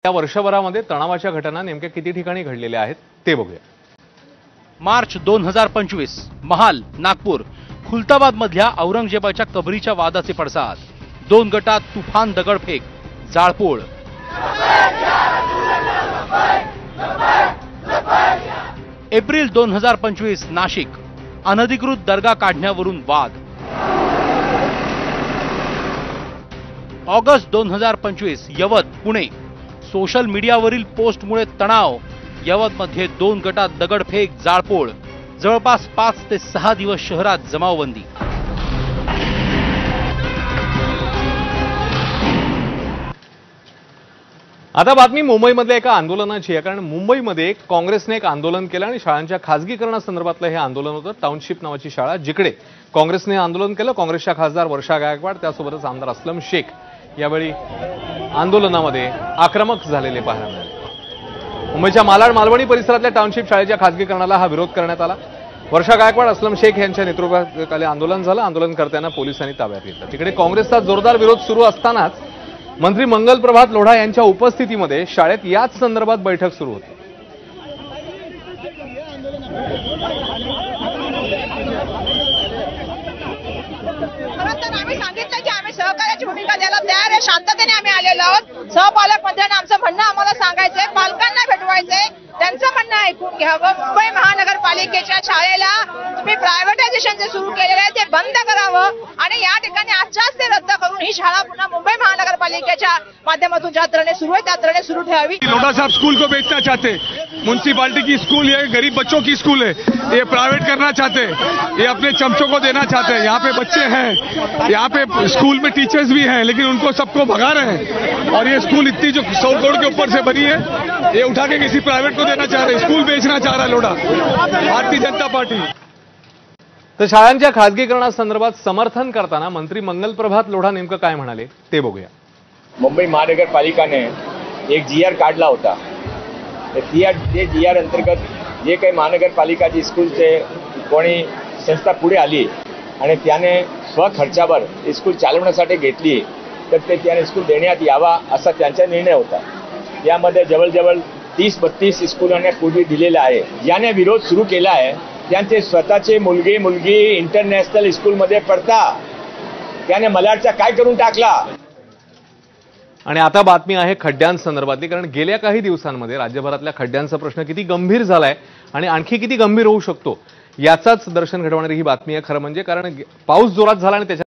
या वर्षभरामध्ये तणावाच्या घटना नेमक्या किती ठिकाणी घडलेल्या आहेत ते बघूया। मार्च 2025 महाल नागपूर खुलताबाद मधल्या औरंगजेबाच्या कबरीच्या वादाचे पडसाद, दोन गटात तुफान दगडफेक, जाळपोळ। एप्रिल 2025 नाशिक अनधिकृत दर्गा काढण्यावरून वाद। ऑगस्ट 2025 यवत पुणे सोशल मीडियावरील पोस्टमुळे तणाव, यवतमध्ये दोन गटात दगडफेक, जाळपोळ, जवळपास 5 ते 6 दिवस शहरात जमावबंदी। आता बातमी मुंबईमधल्या एका आंदोलनाची आहे, कारण मुंबईमध्ये काँग्रेसने एक आंदोलन केलं आणि शाळांच्या खासगीकरणासंदर्भातलं हे आंदोलन होतं। टाउनशिप नावाची शाळा जिकडे काँग्रेसने आंदोलन केलं, काँग्रेसच्या खासदार वर्षा गायकवाड त्यासोबतच आमदार असलम शेख यावेळी आंदोलनामध्ये आक्रमक झालेले पाहायला मिळाले। मुंबईच्या मालाड मालवणी परिसरातल्या टाउनशिप शाळेच्या खासगीकरणाला हा विरोध करण्यात आला। वर्षा गायकवाड असलम शेख यांच्या नेतृत्वाखाली आंदोलन झालं। आंदोलनकर्त्यांना पोलिसांनी ताब्यात घेतलं। तिकडे काँग्रेसचा जोरदार विरोध सुरू असतानाच मंत्री मंगल प्रभात लोढा यांच्या उपस्थितीमध्ये शाळेत याच संदर्भात बैठक सुरू होती। आम्ही सांगितलं की आम्ही सहकार्याची भूमिका द्यायला तयार आहे, शांततेने आम्ही आलेलो आहोत। सहपालक मंत्र्यांना आमचं म्हणणं आम्हाला सांगायचंय, पालकांना भेटवायचंय, त्यांचं म्हणणं ऐकून घ्यावं। मुंबई महानगरपालिकेच्या शाळेला तुम्ही प्रायव्हेटायझेशन जे सुरू केलेलं आहे ते बंद करावं आणि या ठिकाणी आजच्याच ते रद्द करून ही शाळा पुन्हा मुंबई महानगरपालिकेच्या माध्यमातून ज्या तऱ्हेने सुरू आहे त्या तऱ्हेने सुरू ठेवावी। लोढ़ा साहब स्कूल को बेचना चाहते, म्युनिसिपालिटी की स्कूल ये गरीब बच्चों की स्कूल है, ये प्राइवेट करना चाहते, ये अपने चमचों को देना चाहते हैं। यहाँ पे बच्चे हैं, यहाँ पे स्कूल में टीचर्स भी हैं, लेकिन उनको सबको भगा रहे हैं। और ये स्कूल इतनी जो 100 करोड़ के ऊपर से बनी है, ये उठा के किसी प्राइवेट को देना चाह रहे हैं, स्कूल बेचना चाह रहा है लोढ़ा, भारतीय जनता पार्टी। तर शाळांच्या खासगीकरणासंदर्भात समर्थन करताना मंत्री मंगल प्रभात लोढा नेमकं काय म्हणाले ते बघूया। मुंबई महानगरपालिकाने एक जीआर काढला होता। ते जीआर अंतर्गत जे काही महानगरपालिकाची स्कूलचे कोणी संस्था पुढे आली आणि त्याने स्वखर्चावर स्कूल चालवण्यासाठी घेतली तर त्याने स्कूल देण्यात यावा असा त्यांचा निर्णय होता। यामध्ये जवळजवळ 30-32 स्कूलांना पूर्वी दिलेला आहे। ज्याने विरोध सुरू केला आहे त्यांचे स्वतःचे मुलगी इंटरनॅशनल स्कूलमध्ये पडता, त्याने मलाडचा काय करून टाकला। आणि आता बातमी आहे खड्ड्यांसंदर्भातली, कारण गेल्या काही दिवसांमध्ये राज्यभरातल्या खड्ड्यांचा प्रश्न किती गंभीर झालाय आणि आणखी किती गंभीर होऊ शकतो याचाच दर्शन घडवणारी ही बातमी आहे खरं म्हणजे, कारण पाऊस जोरात झाला आणि त्याच्या